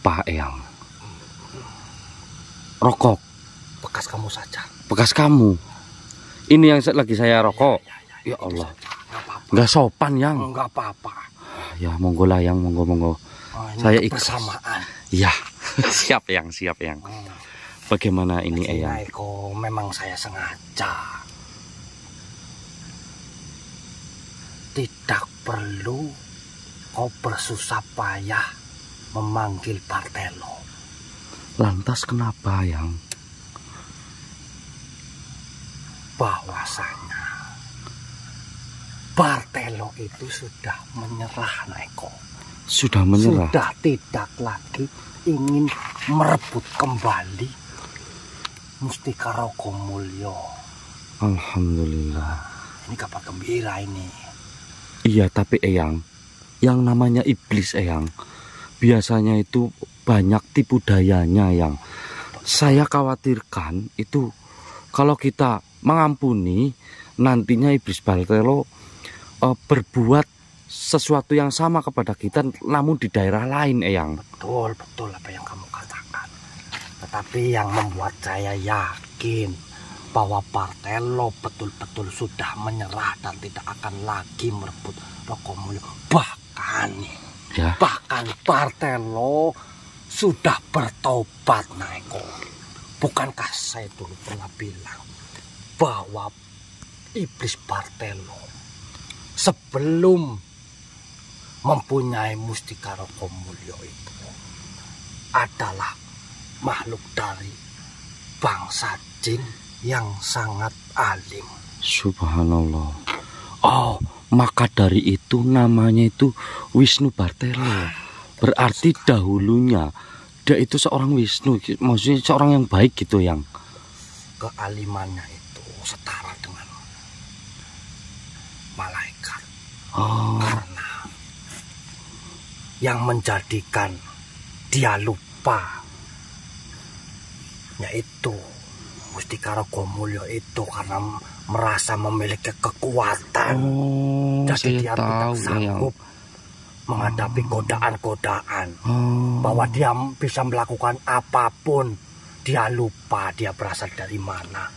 Apa, Eyang? Rokok. Bekas kamu saja. Bekas kamu. Ini yang lagi saya rokok. Ya Allah. Nggak sopan, Yang. Enggak apa-apa. Ya, monggo lah, Yang. Monggo. Saya ikut. Bersamaan. Ya, siap, Yang. Siap, Yang. Bagaimana ini, Eyang? Memang saya sengaja. Tidak perlu kau bersusah payah memanggil Bartelo. Lantas kenapa, Yang? Bahwasanya Bartelo itu sudah menyerah, Naiko. Sudah menyerah? Sudah tidak lagi ingin merebut kembali Mustika Rogomulyo. Alhamdulillah. Ini kabar gembira ini. Iya, tapi Eyang, yang namanya iblis, Eyang, biasanya itu banyak tipu dayanya, Yang. Saya khawatirkan itu kalau kita mengampuni, nantinya iblis Bartelo berbuat sesuatu yang sama kepada kita, namun di daerah lain, Eyang. Betul apa yang kamu katakan. Tetapi yang membuat saya yakin bahwa Bartelo betul-betul sudah menyerah dan tidak akan lagi merebut Rogomulyo. Bahkan Bartelo sudah bertobat, Naiko. Bukankah saya dulu pernah bilang bahwa iblis Bartelo sebelum mempunyai Mustika Rogomulyo itu adalah makhluk dari bangsa jin yang sangat alim. Subhanallah. Oh, maka dari itu namanya itu Wisnu Bartelo. Berarti dahulunya dia itu seorang Wisnu, maksudnya seorang yang baik gitu, Yang. Kealimannya itu setara dengan malaikat. Karena yang menjadikan dia lupa yaitu Mustika Rogomulyo itu karena merasa memiliki kekuatan. Jadi dia tidak sanggup menghadapi godaan-godaan. Bahwa dia bisa melakukan apapun. Dia lupa dia berasal dari mana.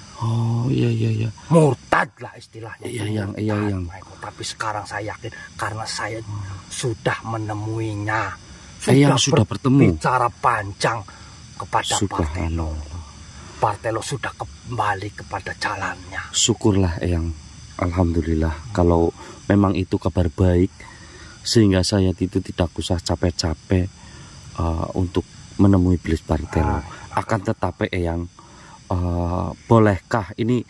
Iya. Murtad lah istilahnya. Iya, Yang. Tapi sekarang saya yakin karena saya sudah menemuinya. Sudah bertemu. Bicara panjang kepada Bartelo. Bartelo sudah kembali kepada jalannya. Syukurlah, Eyang. Alhamdulillah. Kalau memang itu kabar baik, sehingga saya itu tidak usah capek-capek untuk menemui iblis Bartelo. Akan tetapi, Eyang, bolehkah ini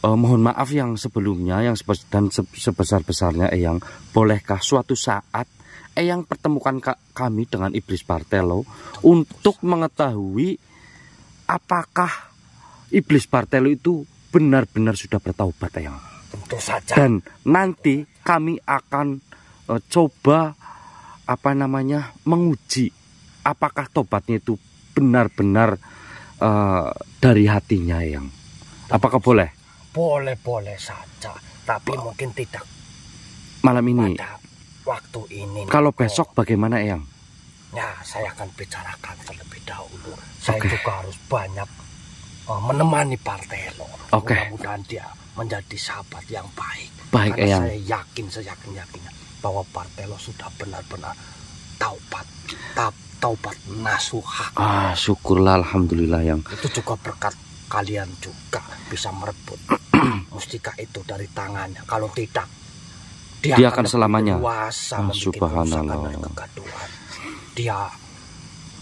mohon maaf yang sebelumnya dan sebesar-besarnya, Eyang, bolehkah suatu saat Eyang pertemukan kami dengan iblis Bartelo untuk mengetahui apakah iblis Bartelo itu benar-benar sudah bertaubat, Eyang? Tentu saja. Dan nanti kami akan coba menguji apakah tobatnya itu benar-benar dari hatinya, Eyang. Apakah boleh? Boleh saja, tapi mungkin tidak malam ini. Pada waktu ini. Kalau besok bagaimana, Eyang? Ya, saya akan bicarakan terlebih dahulu. Saya juga harus banyak menemani Bartelo. Mudah-mudahan dia menjadi sahabat yang baik. Baik, karena Eyang. saya yakin seyakin-yakinnya bahwa Bartelo sudah benar-benar taubat nasuha. Syukurlah, alhamdulillah, Yang. Itu juga berkat kalian juga bisa merebut mustika itu dari tangannya. Kalau tidak, dia akan selamanya subhanallah. Dia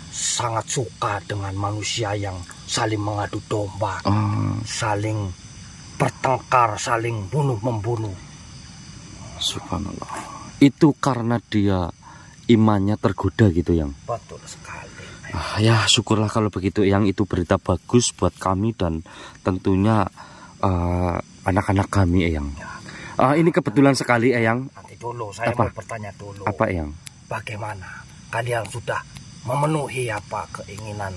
sangat suka dengan manusia yang saling mengadu domba, saling bertengkar, saling bunuh-membunuh. Subhanallah. Itu karena dia imannya tergoda gitu, Yang. Betul sekali. Ya, syukurlah kalau begitu, Yang. Itu berita bagus buat kami dan tentunya anak-anak kami, Eyang. Ini kebetulan sekali, Eyang. Nanti dulu saya mau bertanya dulu. Apa, Eyang? Bagaimana kalian sudah memenuhi apa keinginan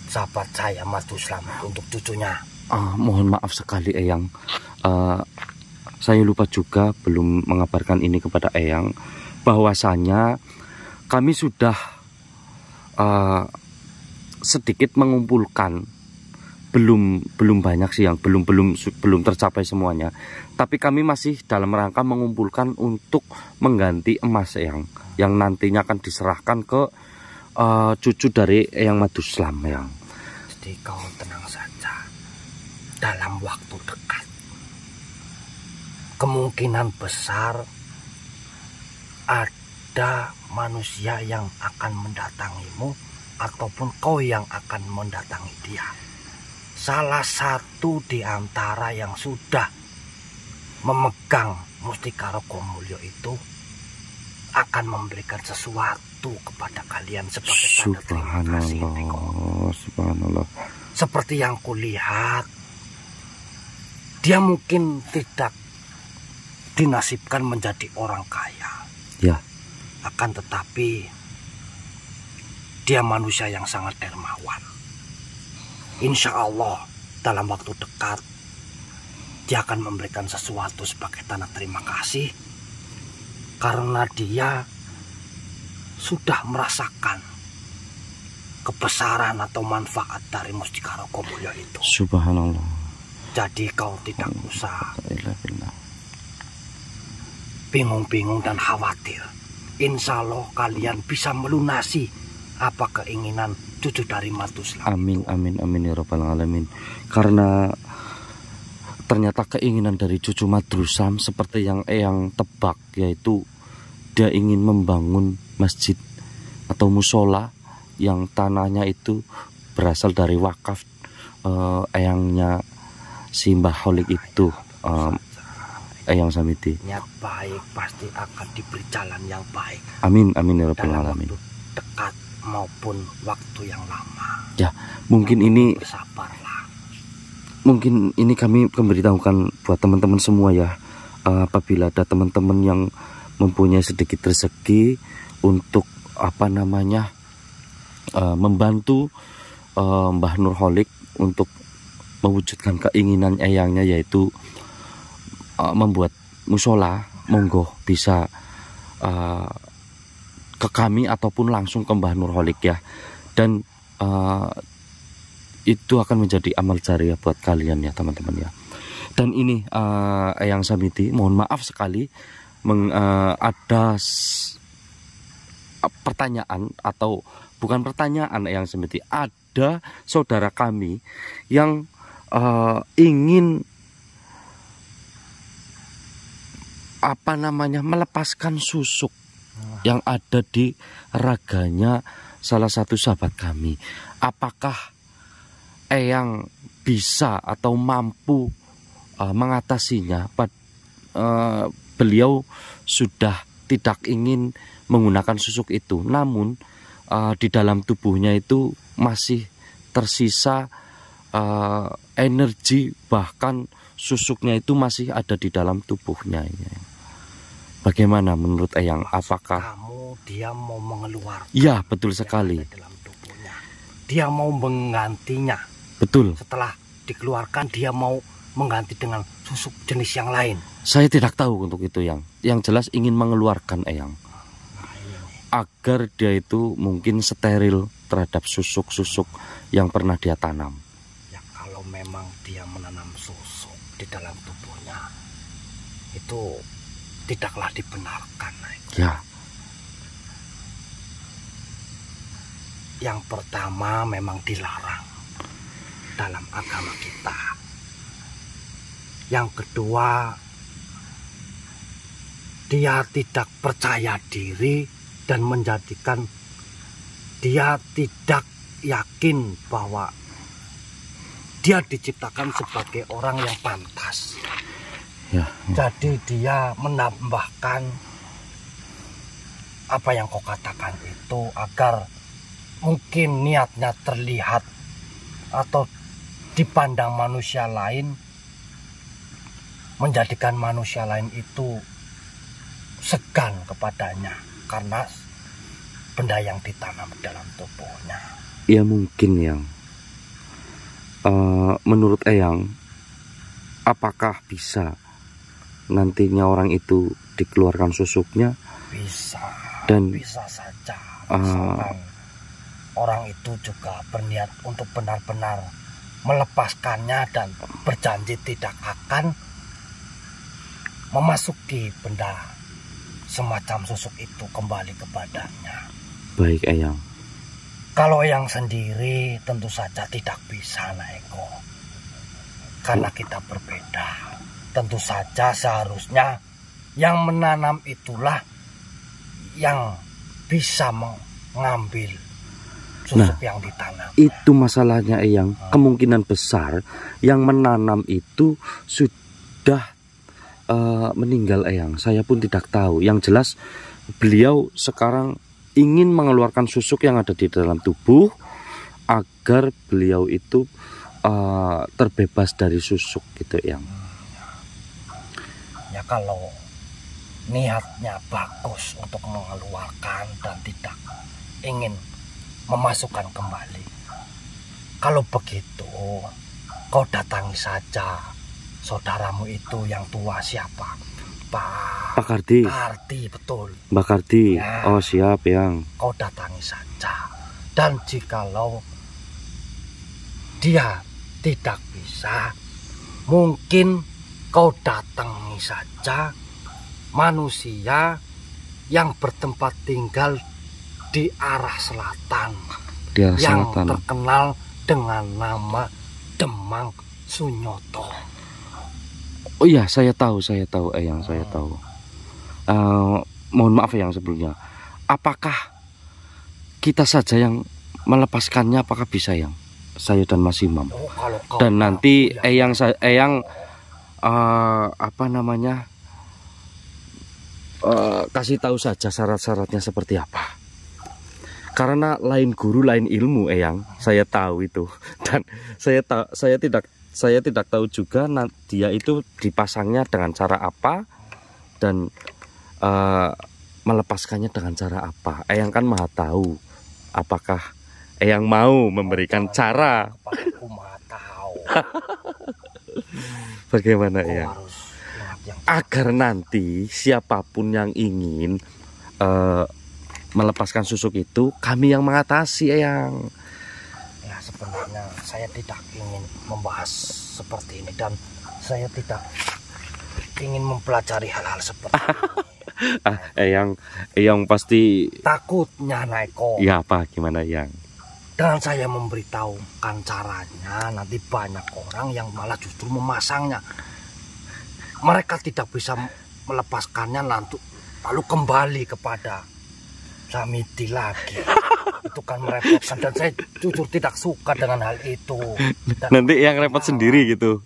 sahabat saya Mas Slamet untuk cucunya? Mohon maaf sekali, Eyang. Saya lupa juga belum mengabarkan ini kepada Eyang, bahwasanya kami sudah sedikit mengumpulkan, belum banyak sih yang belum tercapai semuanya, tapi kami masih dalam rangka mengumpulkan untuk mengganti emas yang nantinya akan diserahkan ke cucu dari Eyang Maduslam yang. Jadi kau tenang saja, dalam waktu dekat kemungkinan besar ada manusia yang akan mendatangimu ataupun kau yang akan mendatangi dia. Salah satu di antara yang sudah memegang Mustika Rogomulyo itu akan memberikan sesuatu kepada kalian sebagai tanda terima kasih. Subhanallah. Seperti yang kulihat, dia mungkin tidak dinasibkan menjadi orang kaya. Ya. Akan tetapi dia manusia yang sangat dermawan. Insya Allah dalam waktu dekat dia akan memberikan sesuatu sebagai tanda terima kasih, karena dia sudah merasakan kebesaran atau manfaat dari Mustika Rogomulyo itu. Subhanallah. Jadi kau tidak usah bingung-bingung dan khawatir. Insya Allah kalian bisa melunasi apa keinginan cucu dari Maduslam. Amin, amin, amin ya rabbal alamin. Karena ternyata keinginan dari cucu Maduslam seperti yang Eyang tebak, yaitu dia ingin membangun masjid atau musola yang tanahnya itu berasal dari wakaf eyangnya si Mbah Holik itu, Eyang Samiti. Niat baik pasti akan diberi jalan yang baik. Amin, amin ya rabbal dalam alamin. waktu dekat maupun waktu yang lama. Ya, mungkin ini bersabarlah. Mungkin ini kami memberitahukan buat teman-teman semua ya, apabila ada teman-teman yang mempunyai sedikit rezeki untuk membantu Mbah Nur Holik untuk mewujudkan keinginan eyangnya, yaitu membuat musola, monggo bisa ke kami ataupun langsung ke Mbah Nur Holik ya. Dan itu akan menjadi amal jariah buat kalian ya teman-teman ya. Dan ini Eyang Samiti, mohon maaf sekali ada pertanyaan, atau bukan pertanyaan Eyang Samiti, ada saudara kami yang ingin melepaskan susuk yang ada di raganya salah satu sahabat kami. Apakah Eyang bisa atau mampu mengatasinya? Beliau sudah tidak ingin menggunakan susuk itu, namun di dalam tubuhnya itu masih tersisa energi, bahkan susuknya itu masih ada di dalam tubuhnya. Bagaimana menurut Eyang? Apakah dia mau mengeluarkan? Ya, betul sekali. Dalam tubuhnya. Dia mau menggantinya. Betul. Setelah dikeluarkan dia mau mengganti dengan susuk jenis yang lain. Saya tidak tahu untuk itu yang jelas ingin mengeluarkan Eyang, agar dia itu mungkin steril terhadap susuk-susuk yang pernah dia tanam. Ya, kalau memang dia menanam susuk di dalam tubuhnya, itu tidaklah dibenarkan. Ya. Yang pertama memang dilarang dalam agama kita. Yang kedua, dia tidak percaya diri dan menjadikan dia tidak yakin bahwa dia diciptakan sebagai orang yang pantas. Ya. Jadi dia menambahkan apa yang kau katakan itu agar mungkin niatnya terlihat atau dipandang manusia lain, menjadikan manusia lain itu segan kepadanya karena benda yang ditanam dalam tubuhnya. Ya mungkin yang menurut Eyang, apakah bisa nantinya orang itu dikeluarkan susuknya? Bisa. Dan bisa saja. orang itu juga berniat untuk benar-benar melepaskannya dan berjanji tidak akan memasuki benda semacam susuk itu kembali kepadanya. Baik Eyang. Kalau Eyang sendiri tentu saja tidak bisa, Naeko. Karena kita berbeda. Tentu saja seharusnya yang menanam itulah yang bisa mengambil susuk yang ditanam. Itu masalahnya Eyang. Kemungkinan besar yang menanam itu sudah meninggal Eyang. Saya pun tidak tahu. Yang jelas beliau sekarang ingin mengeluarkan susuk yang ada di dalam tubuh agar beliau itu terbebas dari susuk gitu Eyang. Ya kalau niatnya bagus untuk mengeluarkan dan tidak ingin memasukkan kembali, kalau begitu kau datangi saja saudaramu itu yang tua, siapa? Pak Kardi. Kardi, betul. Mbak Kardi. Ya. Oh siap Eyang. Kau datangi saja. Dan jikalau dia tidak bisa, mungkin kau datangi saja manusia yang bertempat tinggal di arah selatan, Di arah yang selatan. terkenal dengan nama Demang Sunyoto. Oh iya, saya tahu Eyang, saya tahu. Mohon maaf Eyang sebelumnya. Apakah kita saja yang melepaskannya? Apakah bisa Eyang? Saya dan Mas Imam. Oh, kalau kau Dan nanti ya. Eyang apa namanya? Kasih tahu saja syarat-syaratnya seperti apa. Karena lain guru lain ilmu Eyang, saya tahu itu. Dan saya tidak tahu juga dia itu dipasangnya dengan cara apa dan melepaskannya dengan cara apa. Eyang kan maha tahu. Apakah Eyang mau memberikan cara? Aku maha tahu. Bagaimana Kau Eyang? harus ingat yang Agar nanti siapapun yang ingin melepaskan susuk itu, kami yang mengatasi Eyang. ya, sebenarnya saya tidak ingin membahas seperti ini dan saya tidak ingin mempelajari hal-hal seperti ini. Eyang pasti Takutnya Naeko, ya apa gimana Eyang? dengan saya memberitahukan caranya, nanti banyak orang yang malah justru memasangnya. Mereka tidak bisa melepaskannya lalu kembali kepada Samiti lagi. Itu kan merepotkan dan saya jujur tidak suka dengan hal itu. Dan Nanti yang repot sendiri gitu.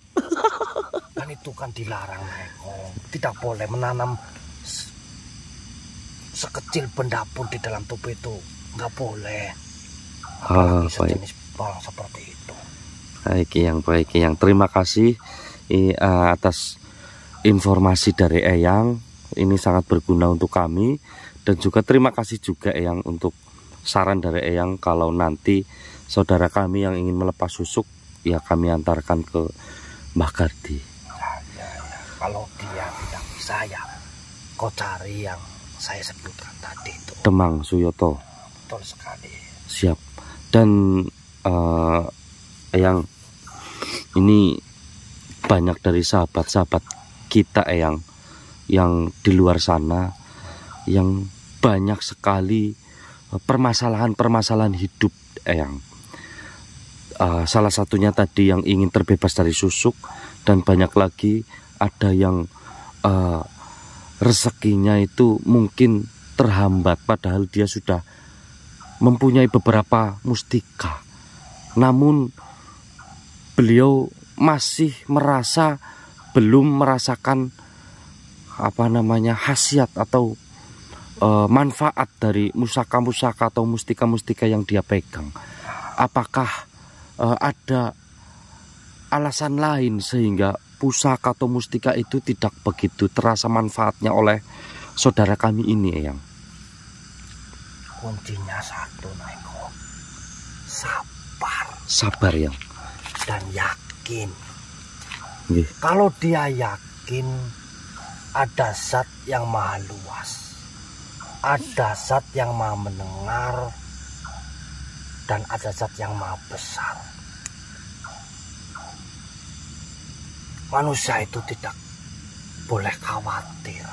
Dan itu kan dilarang, Naeko. Tidak boleh menanam sekecil benda pun di dalam tubuh itu. Nggak boleh. Apalagi sejenis barang seperti itu. Baik Eyang. Terima kasih atas informasi dari Eyang. Ini sangat berguna untuk kami. Dan juga terima kasih juga Eyang untuk saran dari Eyang. Kalau nanti saudara kami yang ingin melepas susuk, ya kami antarkan ke Mbah Kardi. Ya. Kalau dia tidak bisa, ya kau cari yang saya sebutkan tadi itu. Demang Sunyoto. Betul sekali. Siap. Dan Eyang, ini banyak dari sahabat-sahabat kita Eyang yang di luar sana yang banyak sekali permasalahan-permasalahan hidup Eyang. Salah satunya tadi yang ingin terbebas dari susuk, dan banyak lagi ada yang rezekinya itu mungkin terhambat padahal dia sudah mempunyai beberapa mustika, namun beliau masih merasa belum merasakan apa namanya khasiat atau manfaat dari musaka-musaka atau mustika-mustika yang dia pegang. Apakah ada alasan lain sehingga pusaka atau mustika itu tidak begitu terasa manfaatnya oleh saudara kami ini Eyang? Kuncinya satu, Naeko. Sabar. Sabar Eyang. Dan yakin. Nggih. Kalau dia yakin ada zat yang maha luas, ada zat yang maha mendengar, dan ada zat yang maha besar. Manusia itu tidak boleh khawatir.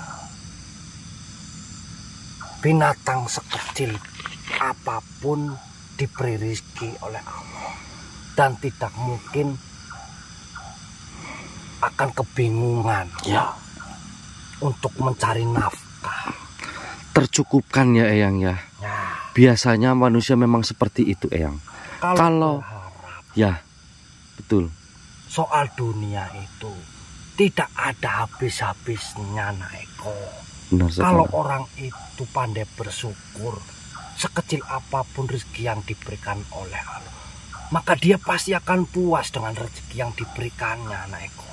Binatang sekecil apapun diberi rezeki oleh Allah dan tidak mungkin akan kebingungan untuk mencari nafkah. Tercukupkan ya Eyang ya. Biasanya manusia memang seperti itu Eyang. Kalau ya betul. Soal dunia itu tidak ada habis-habisnya, Nak Eko. Kalau orang itu pandai bersyukur, sekecil apapun rezeki yang diberikan oleh Allah, maka dia pasti akan puas dengan rezeki yang diberikannya, Nak Eko.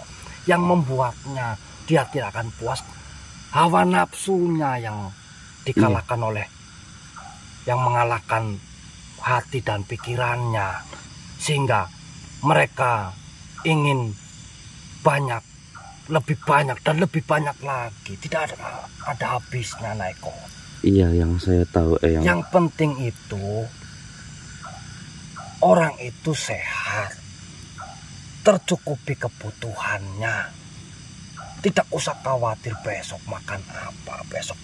Yang membuatnya dia tidak akan puas, hawa nafsunya yang dikalahkan oleh, yang mengalahkan hati dan pikirannya, sehingga mereka ingin banyak, lebih banyak dan lebih banyak lagi. Tidak ada habisnya, Naiko. Iya, yang saya tahu yang penting itu orang itu sehat, tercukupi kebutuhannya, tidak usah khawatir besok makan apa, besok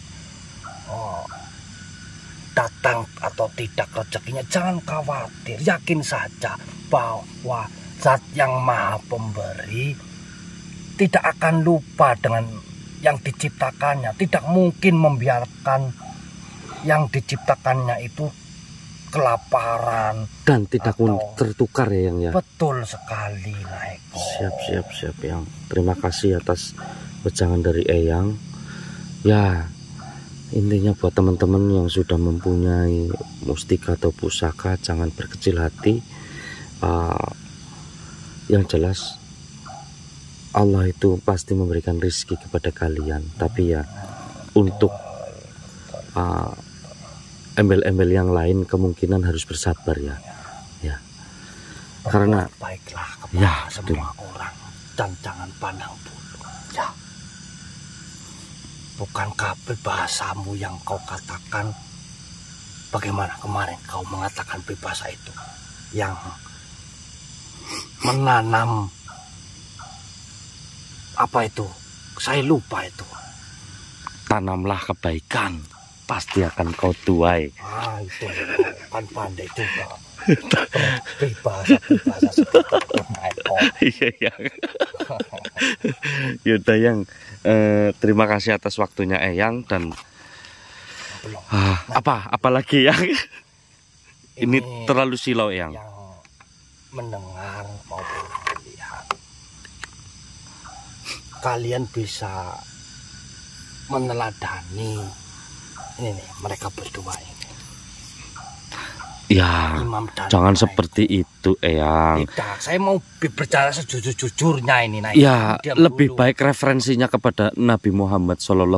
datang atau tidak rezekinya. Jangan khawatir, yakin saja bahwa Zat yang maha pemberi tidak akan lupa dengan yang diciptakannya. Tidak mungkin membiarkan yang diciptakannya itu kelaparan dan tidak tertukar ya Yang ya. Betul sekali, Naiko. Siap Yang. Terima kasih atas wejangan dari Eyang. Ya, intinya buat teman-teman yang sudah mempunyai mustika atau pusaka, jangan berkecil hati. Yang jelas Allah itu pasti memberikan rezeki kepada kalian. Tapi ya untuk embel-embel yang lain kemungkinan harus bersabar ya. Karena baiklah kepada semua orang dan jangan pandang bulu. Ya. Bukankah bahasamu yang kau katakan, bagaimana kemarin kau mengatakan bahasa itu yang menanam apa itu? Saya lupa itu. Tanamlah kebaikan, pasti akan kau tuai. Itu kan pandai juga. Bahasa seperti itu. Iya. Yaudah Yang, terima kasih atas waktunya Eyang dan apalagi Yang ini terlalu silau Eyang. Yang mendengar maupun melihat, kalian bisa meneladani ini nih, mereka berdua ini. Ya, jangan seperti itu Eyang. Tidak, saya mau bicara sejujur-jujurnya ini. Ya, lebih baik referensinya kepada Nabi Muhammad SAW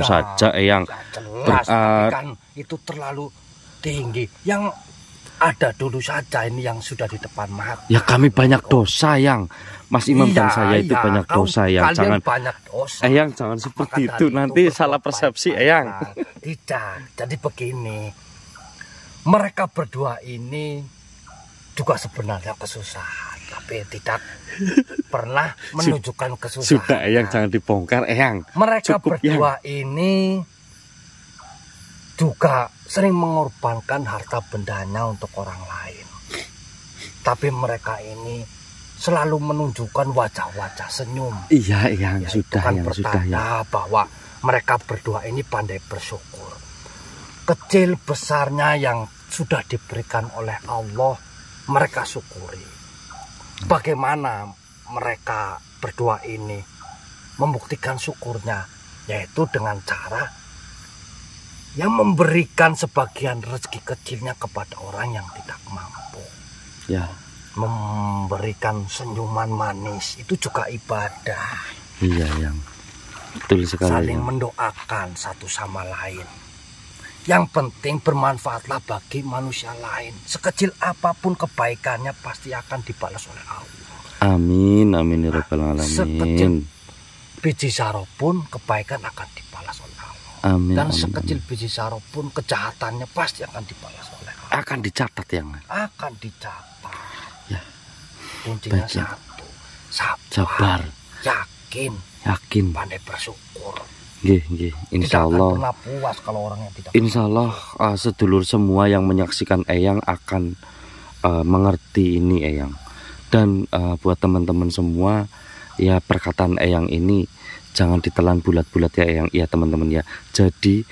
saja Eyang. Jelas, tapi kan itu terlalu tinggi. Yang ada dulu saja ini yang sudah di depan mata. Ya kami banyak dosa Yang. Mas Imam dan saya itu banyak dosa Yang. Jangan banyak dosa. Eyang jangan seperti itu, nanti salah persepsi Eyang. Tidak, jadi begini. Mereka berdua ini juga sebenarnya kesusahan, tapi tidak pernah menunjukkan kesusahan. Sudah Eyang, jangan dibongkar Eyang. Mereka berdua ini juga sering mengorbankan harta bendanya untuk orang lain. Tapi mereka ini selalu menunjukkan wajah-wajah senyum. Iya Eyang, sudah Yang sudah ya. Bahwa mereka berdua ini pandai bersyukur. Kecil besarnya yang sudah diberikan oleh Allah, mereka syukuri. Bagaimana mereka berdua ini membuktikan syukurnya, yaitu dengan cara yang memberikan sebagian rezeki kecilnya kepada orang yang tidak mampu. Ya. Memberikan senyuman manis itu juga ibadah. Iya Yang, betul sekali. Saling mendoakan satu sama lain. Yang penting bermanfaatlah bagi manusia lain. Sekecil apapun kebaikannya pasti akan dibalas oleh Allah. Amin ya rabbal alamin. Sekecil biji sarah pun kebaikan akan dibalas oleh Allah. Amin. Dan sekecil biji sarah pun kejahatannya pasti akan dibalas oleh Allah. Akan dicatat yang akan dicatat. Ya. Kuncinya Baik, ya. satu, sabar, Sabar. yakin, pandai bersyukur. Nggih, insya Tidak akan Allah. pernah puas kalau orangnya tidak. Insya Allah sedulur semua yang menyaksikan Eyang akan mengerti ini Eyang. Dan buat teman-teman semua, ya perkataan Eyang ini jangan ditelan bulat-bulat ya Eyang, ya teman-teman ya. Jadi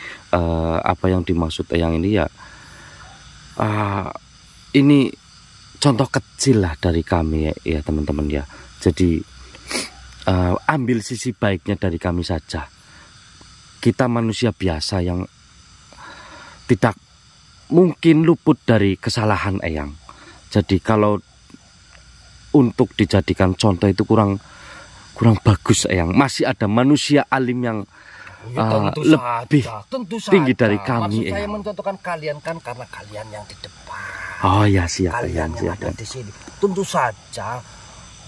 apa yang dimaksud Eyang ini ya, ini contoh kecil lah dari kami ya teman-teman ya. Jadi ambil sisi baiknya dari kami saja. Kita manusia biasa yang tidak mungkin luput dari kesalahan Eyang. Jadi kalau untuk dijadikan contoh itu kurang bagus Eyang. Masih ada manusia alim yang lebih tinggi dari kami. Maksud saya mencontohkan kalian kan karena kalian yang di depan. Oh ya, siap Kalian yang ada di sini. Tentu saja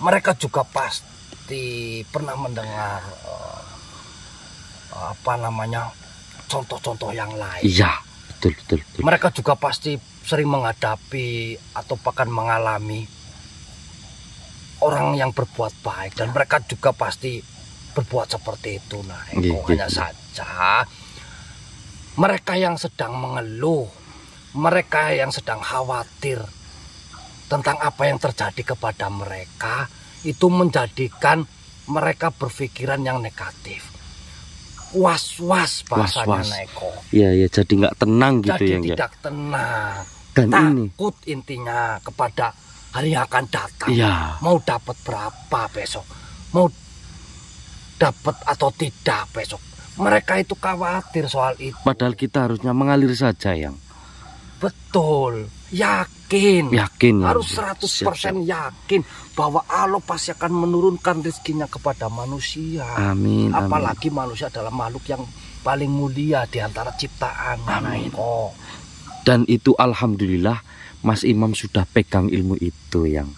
mereka juga pasti pernah mendengar contoh-contoh yang lain. Iya, betul. Mereka juga pasti sering menghadapi atau bahkan mengalami orang yang berbuat baik, dan mereka juga pasti berbuat seperti itu. Nah, hanya saja mereka yang sedang mengeluh, mereka yang sedang khawatir tentang apa yang terjadi kepada mereka, itu menjadikan mereka berpikiran yang negatif. Was-was bahasanya Eko. Iya, jadi nggak tenang gitu ya. Jadi tidak tenang. Dan takut ini intinya kepada hari yang akan datang. Iya. Mau dapat berapa besok? Mau dapat atau tidak besok? Mereka itu khawatir soal itu. Padahal kita harusnya mengalir saja yang. Betul. Yakin. Harus 100% yakin bahwa Allah pasti akan menurunkan rezekinya kepada manusia. Amin. Apalagi manusia adalah makhluk yang paling mulia di antara ciptaan. Amin. Dan itu alhamdulillah Mas Imam sudah pegang ilmu itu yang.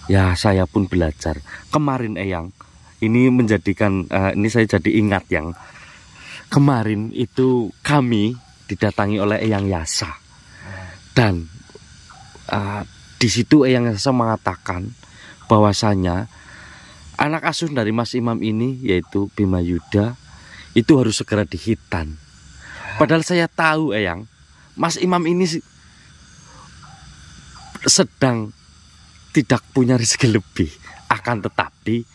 Ya saya pun belajar. Kemarin Eyang, ini menjadikan ini saya jadi ingat yang kemarin itu kami didatangi oleh Eyang Yasa. Dan di situ Eyang Yasa mengatakan bahwasanya anak asuh dari Mas Imam ini yaitu Bima Yuda itu harus segera dihitan. Padahal saya tahu Eyang, Mas Imam ini sedang tidak punya rezeki lebih, akan tetapi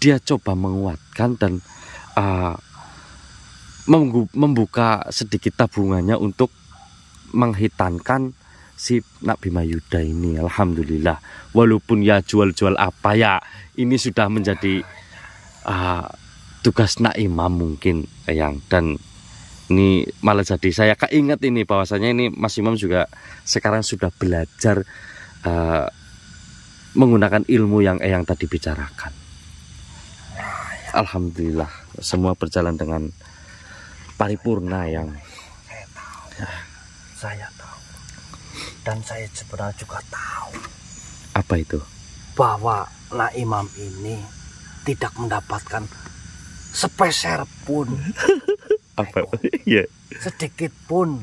dia coba menguatkan dan membuka sedikit tabungannya untuk menghitankan si Nak Bima Yuda ini. Alhamdulillah, walaupun ya jual-jual apa ya, ini sudah menjadi tugas Nak Imam mungkin Eyang. Dan ini malah jadi saya keinget ini bahwasanya ini Mas Imam juga sekarang sudah belajar menggunakan ilmu yang Eyang tadi bicarakan. Alhamdulillah semua berjalan dengan paripurna yang. Saya tahu. Dan saya sebenarnya juga tahu. Apa itu? Bahwa Nak Imam ini tidak mendapatkan sepeser pun. Apa? Iya. Sedikit pun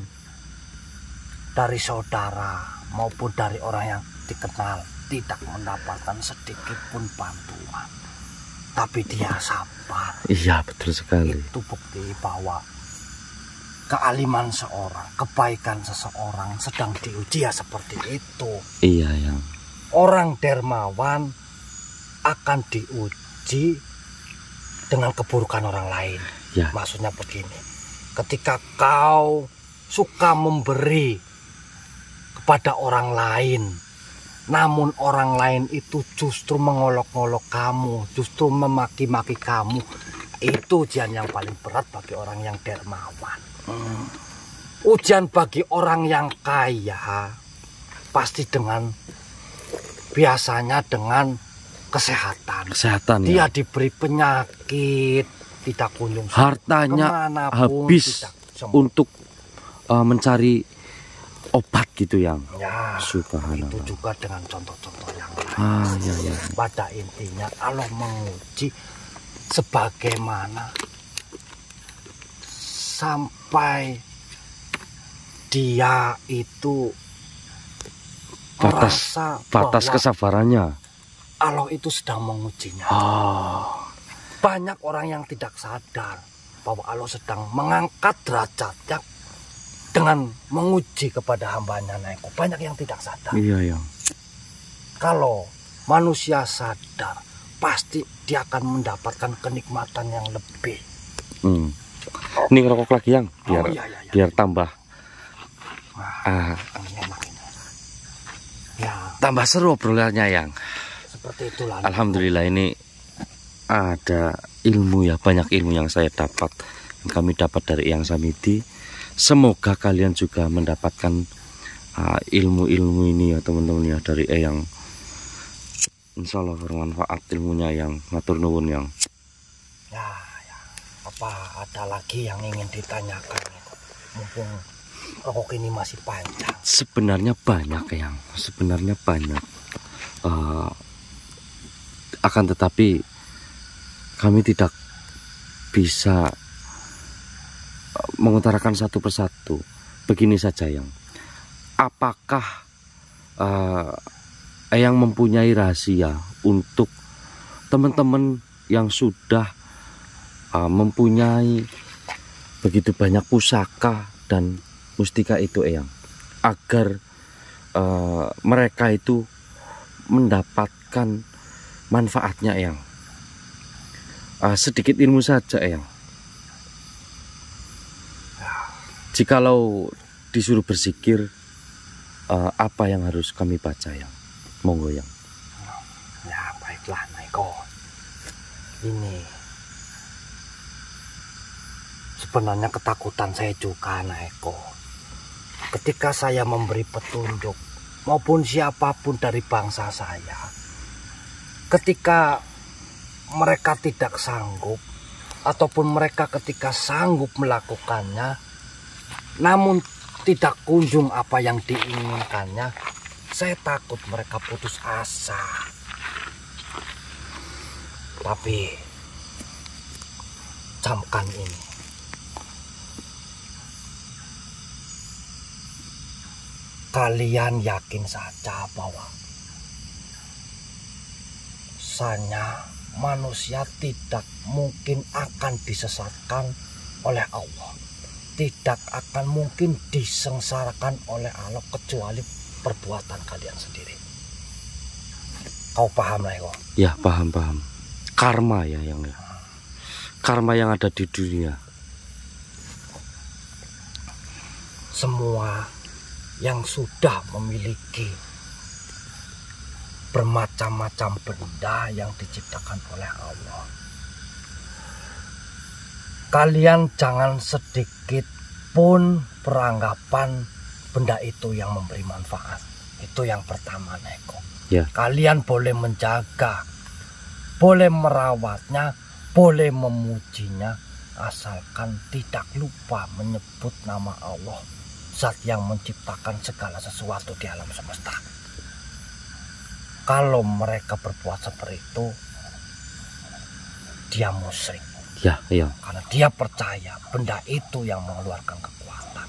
dari saudara maupun dari orang yang dikenal, tidak mendapatkan sedikit pun bantuan. Tapi dia sabar. Iya, betul sekali. Itu bukti bahwa kealiman seorang, kebaikan seseorang sedang diuji ya seperti itu. Iya yang. Orang dermawan akan diuji dengan keburukan orang lain. Ya. Maksudnya begini, ketika kau suka memberi kepada orang lain, namun orang lain itu justru mengolok-olok kamu, justru memaki-maki kamu, itu ujian yang paling berat bagi orang yang dermawan. Ujian bagi orang yang kaya pasti biasanya dengan kesehatan. Dia diberi penyakit, tidak kunjung hartanya habis untuk mencari obat gitu yang. Ya, subhanallah. Itu juga dengan contoh-contoh yang lain. Ya. Pada intinya Allah menguji sebagaimana sampai dia itu merasa batas bahwa kesabarannya. Allah itu sedang mengujinya. Banyak orang yang tidak sadar bahwa Allah sedang mengangkat derajatnya dengan menguji kepada hambanya Naiko. Banyak yang tidak sadar. Iya, yang. Kalau manusia sadar, pasti dia akan mendapatkan kenikmatan yang lebih. Ini ngerokok lagi yang biar iya. biar tambah Ini enak ini. Ya, tambah seru obrolannya yang. seperti itulah. Alhamdulillah ini ada ilmu ya, banyak ilmu yang saya dapat, yang kami dapat dari Eyang Samidi. Semoga kalian juga mendapatkan ilmu-ilmu ini ya teman-teman ya dari Eyang. Insya Allah bermanfaat ilmunya yang matur nuwun yang. Ya, apa ada lagi yang ingin ditanyakan? Mumpung rokok ini masih panjang. Sebenarnya banyak yang, sebenarnya banyak. Akan tetapi kami tidak bisa mengutarakan satu persatu. Begini saja yang, apakah Eyang mempunyai rahasia untuk teman-teman yang sudah mempunyai begitu banyak pusaka dan mustika itu Eyang, agar mereka itu mendapatkan manfaatnya Eyang? Sedikit ilmu saja Eyang. Jikalau disuruh berzikir, apa yang harus kami baca yang? Monggo yang. Ya baiklah Naiko. Ini sebenarnya ketakutan saya juga Naiko. Ketika saya memberi petunjuk maupun siapapun dari bangsa saya, ketika mereka tidak sanggup ataupun mereka ketika sanggup melakukannya namun tidak kunjung apa yang diinginkannya, saya takut mereka putus asa. Tapi camkan ini, kalian yakin saja bahwa sanya manusia tidak mungkin akan disesatkan oleh Allah, tidak akan mungkin disengsarakan oleh Allah kecuali perbuatan kalian sendiri. Kau paham lah ya? Ya paham. Karma ya yang ya. Karma yang ada di dunia. Semua yang sudah memiliki bermacam-macam benda yang diciptakan oleh Allah, kalian jangan sedikit pun beranggapan benda itu yang memberi manfaat. Itu yang pertama Neko. Ya. Kalian boleh menjaga, boleh merawatnya, boleh memujinya, asalkan tidak lupa menyebut nama Allah, zat yang menciptakan segala sesuatu di alam semesta. Kalau mereka berbuat seperti itu, dia musyrik. Ya. Karena dia percaya benda itu yang mengeluarkan kekuatan.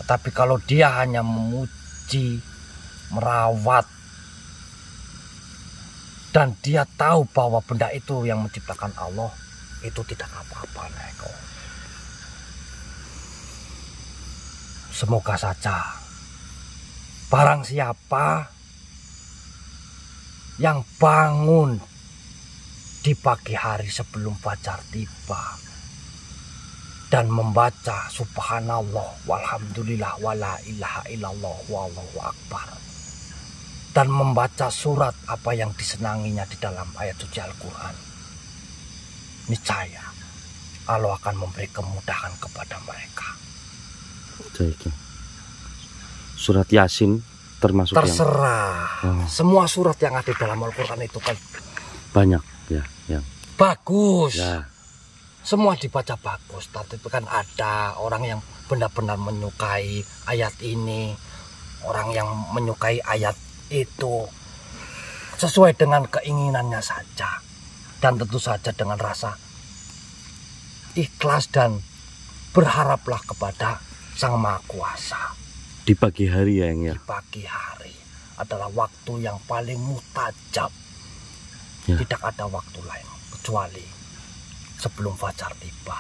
Tetapi kalau dia hanya memuji, merawat, dan dia tahu bahwa benda itu yang menciptakan Allah, itu tidak apa-apa Neko. Semoga saja barang siapa yang bangun di pagi hari sebelum fajar tiba dan membaca subhanallah walhamdulillah wala ilaha illallah wallahu akbar dan membaca surat apa yang disenanginya di dalam ayat suci Al-Quran, niscaya Allah akan memberi kemudahan kepada mereka. Surat Yasin termasuk terserah yang... Semua surat yang ada dalam Al-Quran itu kan banyak ya. Bagus ya. Semua dibaca bagus. Tapi kan ada orang yang benar-benar menyukai ayat ini, orang yang menyukai ayat itu sesuai dengan keinginannya saja, dan tentu saja dengan rasa ikhlas dan berharaplah kepada Sang Maha Kuasa. Di pagi hari ya, Yang ya. Di pagi hari adalah waktu yang paling mustajab. Ya. Tidak ada waktu lain kecuali sebelum fajar tiba.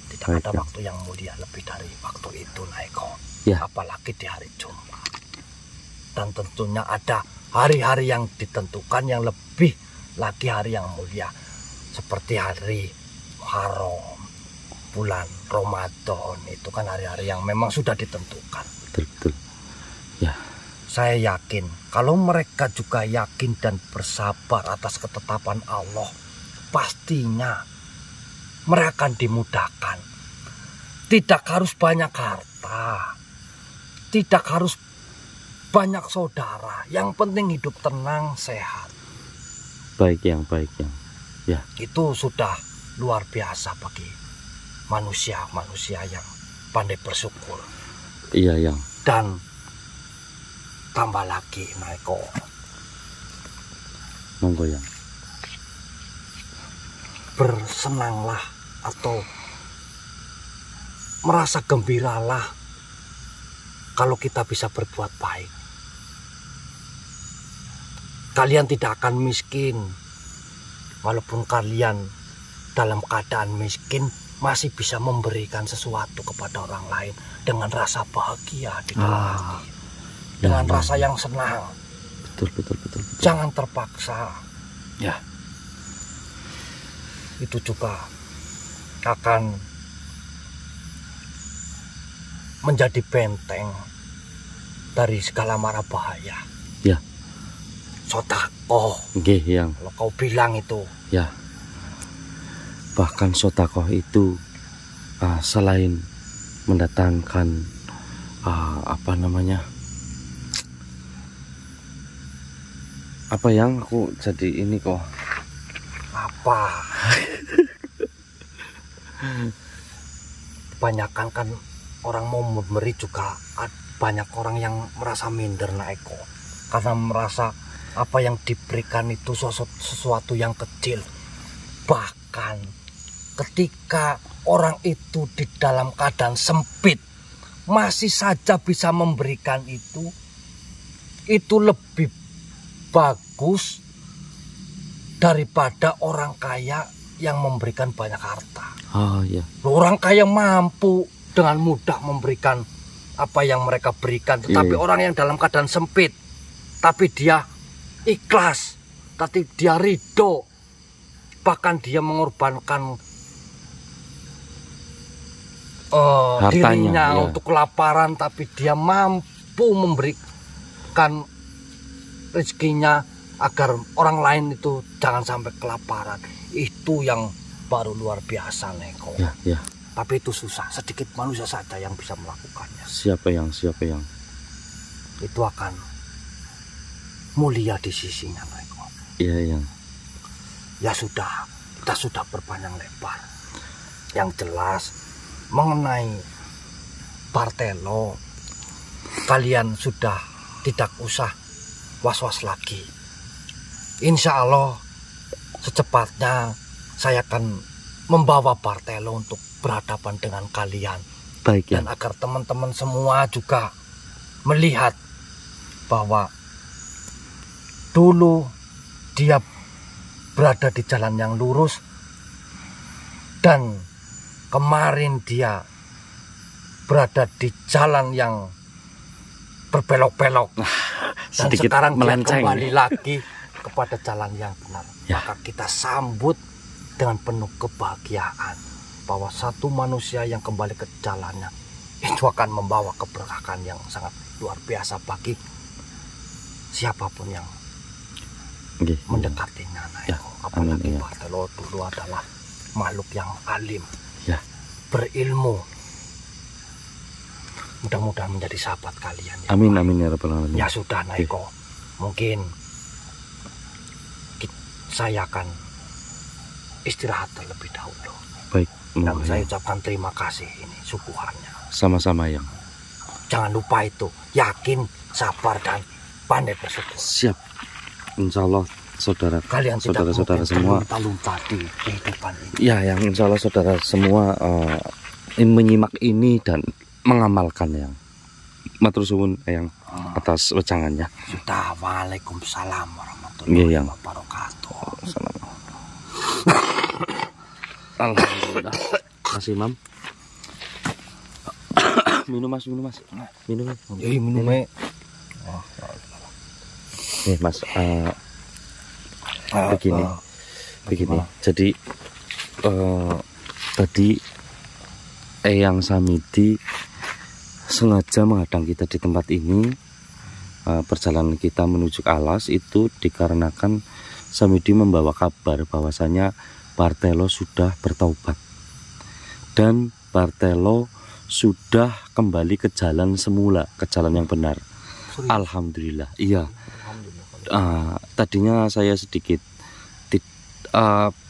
Tidak Baik, ada Yang. waktu yang mulia lebih dari waktu itu, Naiko. Ya. Apalagi di hari Jumat. Dan tentunya ada hari-hari yang ditentukan yang lebih lagi hari yang mulia. Seperti hari Muharram, bulan Ramadan, itu kan hari-hari yang memang sudah ditentukan. Betul. Ya. Saya yakin kalau mereka juga yakin dan bersabar atas ketetapan Allah, pastinya mereka akan dimudahkan. Tidak harus banyak harta, tidak harus banyak saudara, yang penting hidup tenang, sehat. Baik Yang. Ya. Itu sudah luar biasa bagi manusia-manusia yang pandai bersyukur. Iya Yang. Dan tambah lagi, Naiko, Monggo Yang. bersenanglah atau merasa gembiralah kalau kita bisa berbuat baik. Kalian tidak akan miskin. Walaupun kalian dalam keadaan miskin, masih bisa memberikan sesuatu kepada orang lain dengan rasa bahagia di dalam hati. Dengan rasa yang senang. Betul. Jangan terpaksa. Ya. Itu juga akan menjadi benteng dari segala mara bahaya. Ya. Sodakoh. Nggih Yang. Kalau kau bilang itu. Ya. Bahkan sodakoh itu selain mendatangkan apa Yang, aku jadi ini kok. Apa? Kebanyakan kan orang mau memberi juga banyak orang yang merasa minder, Naiko, karena merasa apa yang diberikan itu sesuatu yang kecil. Bahkan ketika orang itu di dalam keadaan sempit masih saja bisa memberikan itu lebih bagus daripada orang kaya yang memberikan banyak harta. Oh ya. Orang kaya mampu dengan mudah memberikan apa yang mereka berikan, tetapi orang yang dalam keadaan sempit, tapi dia ikhlas, tapi dia ridho, bahkan dia mengorbankan dirinya untuk kelaparan, tapi dia mampu memberikan rezekinya agar orang lain itu jangan sampai kelaparan. Itu yang baru luar biasa, Neko. Ya. Tapi itu susah, sedikit manusia saja yang bisa melakukannya. Siapa yang? Itu akan mulia di sisinya, Neko. Iya Yang. Ya sudah, kita sudah berpanjang lebar. Yang jelas mengenai Bartelo, kalian sudah tidak usah was-was lagi. Insya Allah secepatnya saya akan membawa Bartelo untuk berhadapan dengan kalian. Baik ya. Dan agar teman-teman semua juga melihat bahwa dulu dia berada di jalan yang lurus dan kemarin dia berada di jalan yang berbelok-belok. Dan sekarang dia kembali lagi kepada jalan yang benar. Ya. Maka kita sambut dengan penuh kebahagiaan bahwa satu manusia yang kembali ke jalannya itu akan membawa keberkahan yang sangat luar biasa bagi siapapun yang mendekatinya. Ya. Apalagi Bartelo dulu adalah makhluk yang alim, ya, berilmu. Mudah-mudahan menjadi sahabat kalian. Ya, amin, amin ya rabbal alamin. Ya sudah, Naiko. Mungkin saya akan istirahat terlebih dahulu. Baik. Dan saya ucapkan terima kasih ini suguhannya. Sama-sama Yang. Jangan lupa itu, yakin, sabar dan pandai bersyukur. Siap. Insya Allah saudara, kalian saudara-saudara semua lupa di kehidupan ini. Ya, yang insya Allah saudara semua menyimak ini dan mengamalkan Yang. Matur suwun Eyang atas wejangannya. Sudah. Waalaikumsalam warahmatullahi wabarakatuh. Alhamdulillah. Kasih Mam. Minum Mas. Minum. Minum. Nih Mas, begini. Jadi tadi Eyang Samidi sengaja menghadang kita di tempat ini. Perjalanan kita menuju ke Alas itu dikarenakan Samidi membawa kabar bahwasanya Bartelo sudah bertaubat dan Bartelo sudah kembali ke jalan semula, ke jalan yang benar. Alhamdulillah. Iya. Tadinya saya sedikit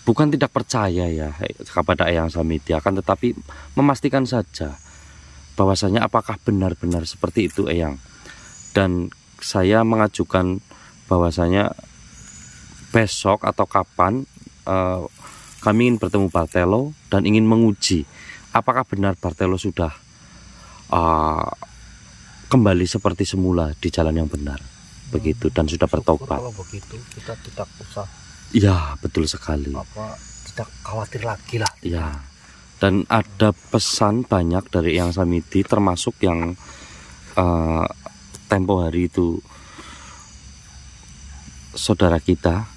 bukan tidak percaya ya kepada Eyang Samidi, akan tetapi memastikan saja bahwasanya apakah benar-benar seperti itu Eyang. Dan saya mengajukan bahwasanya besok atau kapan kami ingin bertemu Bartelo dan ingin menguji apakah benar Bartelo sudah kembali seperti semula di jalan yang benar, begitu, dan sudah bertobat. Kalau begitu kita tidak usah. Ya, betul sekali. Tidak khawatir lagi lah. Ya. Dan ada pesan banyak dari Eyang Samidi, termasuk yang tempo hari itu saudara kita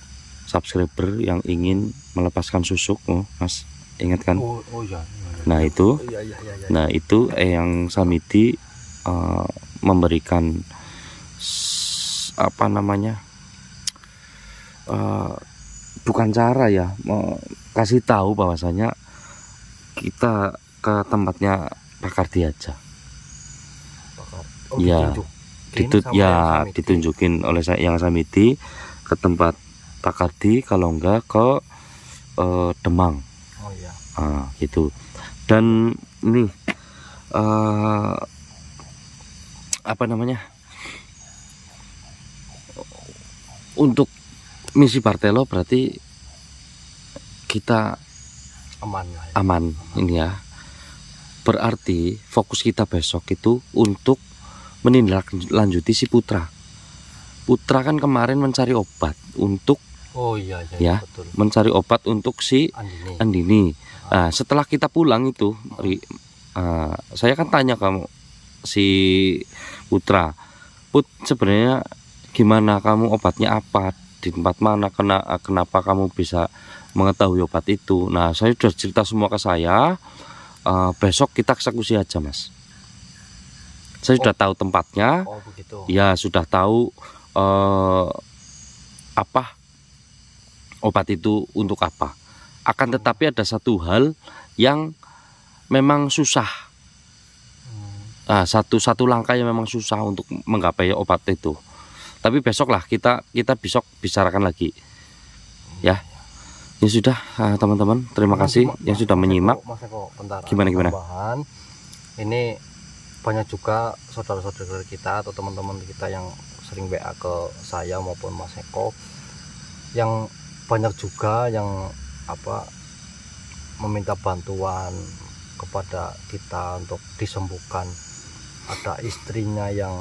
subscriber yang ingin melepaskan susuk, Mas, ingat kan? Iya. Nah itu, nah itu Eyang Samidi memberikan apa namanya, bukan cara ya, kasih tahu bahwasanya kita ke tempatnya Pak Kardi aja. Ditunjukin oleh Eyang Samidi ke tempat Pak Kardi, kalau enggak ke Demang. Gitu. Dan nih apa namanya, untuk misi Bartelo berarti kita aman ini ya. Berarti fokus kita besok itu untuk menindaklanjuti si Putra. Putra kan kemarin mencari obat untuk betul. Mencari obat untuk si Andini. Nah, setelah kita pulang itu, saya kan tanya kamu si Putra, Put, sebenarnya gimana, kamu obatnya apa, di tempat mana, kenapa kamu bisa mengetahui obat itu? Nah, saya sudah cerita semua ke saya. Besok kita eksekusi aja, Mas. Saya sudah tahu tempatnya. Begitu. Ya, sudah tahu apa obat itu untuk apa. Akan tetapi ada satu hal yang memang susah. Satu langkah yang memang susah untuk menggapai obat itu. Tapi besoklah kita besok bicarakan lagi. Ya. Ya sudah, teman-teman, terima kasih yang sudah menyimak. Gimana? Ini banyak juga saudara-saudara kita atau teman-teman kita yang sering WA ke saya maupun Mas Eko, yang banyak juga yang meminta bantuan kepada kita untuk disembuhkan. Ada istrinya yang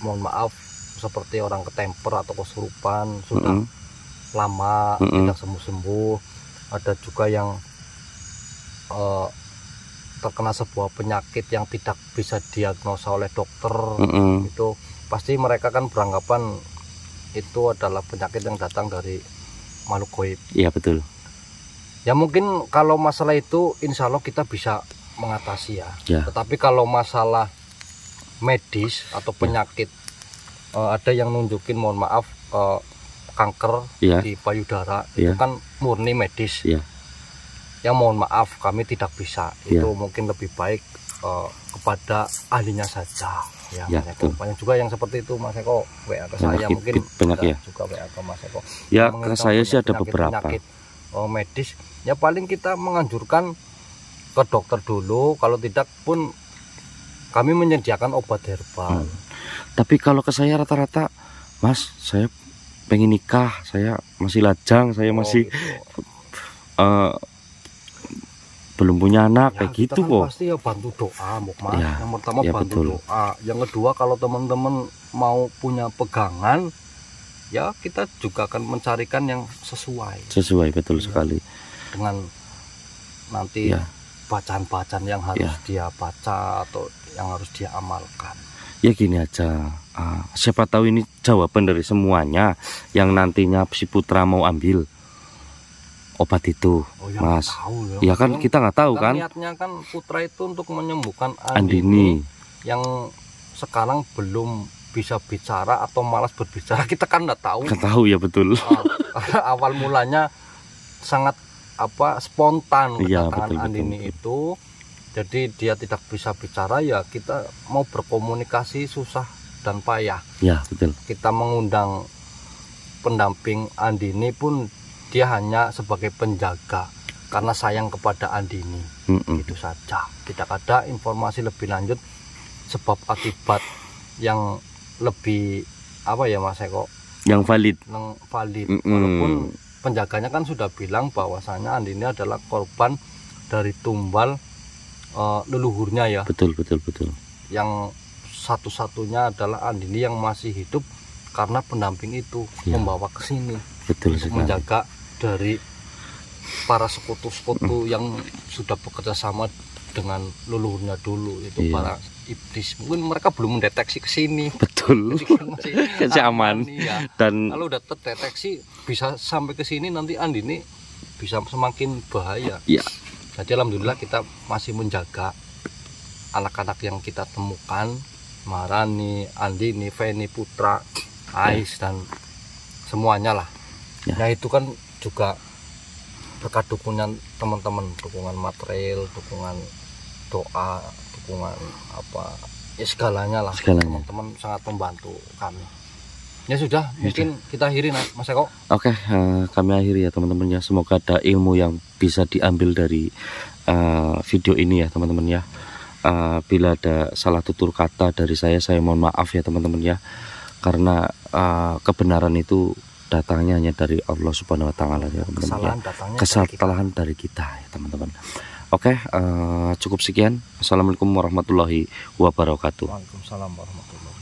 mohon maaf seperti orang ketemper atau kesurupan, sudah lama tidak sembuh-sembuh. Ada juga yang terkena sebuah penyakit yang tidak bisa diagnosa oleh dokter. Itu pasti mereka kan beranggapan itu adalah penyakit yang datang dari makhluk gaib. Iya, betul. Ya mungkin kalau masalah itu insya Allah kita bisa mengatasi ya. Tetapi kalau masalah medis atau penyakit, ada yang nunjukin mohon maaf kanker di payudara, itu kan murni medis. Yang mohon maaf kami tidak bisa. Itu mungkin lebih baik kepada ahlinya saja. Banyak juga yang seperti itu, Mas Eko. WA ke saya mungkin banyak juga WA ke Mas Eko. Ya, ke saya sih ada beberapa. Penyakit medis, ya paling kita menganjurkan ke dokter dulu. Kalau tidak pun kami menyediakan obat herbal. Tapi kalau ke saya rata-rata, Mas, saya pengen nikah, saya masih lajang, saya masih belum punya anak Ya, kayak kita gitu kan kok. pasti ya bantu doa, Mukmas. Ya, Yang pertama ya, bantu betul. doa. Yang kedua kalau teman-teman mau punya pegangan, ya kita juga akan mencarikan yang Sesuai betul Iya. sekali. dengan nanti Ya. bacaan-bacaan yang harus Ya. dia baca atau yang harus dia amalkan. Ya gini aja, siapa tahu ini jawaban dari semuanya yang nantinya si Putra mau ambil obat itu, Oh ya, Mas. tahu ya. Ya kan kita nggak tahu kan. Niatnya kan Putra itu untuk menyembuhkan Andini. yang sekarang belum bisa bicara atau malas berbicara. Kita kan nggak tahu. Nggak tahu ya betul. Awal mulanya sangat spontan Iya, kedatangan betul, Andini betul. itu. Jadi dia tidak bisa bicara, ya kita mau berkomunikasi susah dan payah. Ya betul. Kita mengundang pendamping Andini pun dia hanya sebagai penjaga karena sayang kepada Andini. Itu saja. Tidak ada informasi lebih lanjut sebab akibat yang lebih Mas Eko, Yang valid. yang valid. Walaupun penjaganya kan sudah bilang bahwasanya Andini adalah korban dari tumbal leluhurnya ya. Betul. Yang satu-satunya adalah Andini yang masih hidup karena pendamping itu Ya. membawa ke sini Betul untuk sekali. menjaga dari para sekutu-sekutu yang sudah bekerja sama dengan leluhurnya dulu, itu Iya. para iblis. Mungkin mereka belum mendeteksi ke sini. Betul. Jadi kan masih Masih aman. iya. Dan Kalau udah terdeteksi bisa sampai ke sini, nanti Andini bisa semakin bahaya. ya, Jadi alhamdulillah kita masih menjaga anak-anak yang kita temukan, Maharani, Andini, Feni, Putra, Ais, dan semuanya lah. Ya. Nah itu kan juga berkat dukungan teman-teman, dukungan material, dukungan doa, dukungan segalanya lah. Segalanya. Teman-teman sangat membantu kami. Ya sudah, mungkin kita akhiri Mas Eko. oke, kami akhiri ya teman-teman ya. Semoga ada ilmu yang bisa diambil dari video ini ya teman-teman ya. Bila ada salah tutur kata dari saya mohon maaf ya teman-teman ya. Karena kebenaran itu datangnya hanya dari Allah Subhanahu Wa Taala ya teman-teman ya. Kesalahan dari kita ya teman-teman. Oke, cukup sekian. Assalamualaikum warahmatullahi wabarakatuh. Waalaikumsalam warahmatullahi wabarakatuh.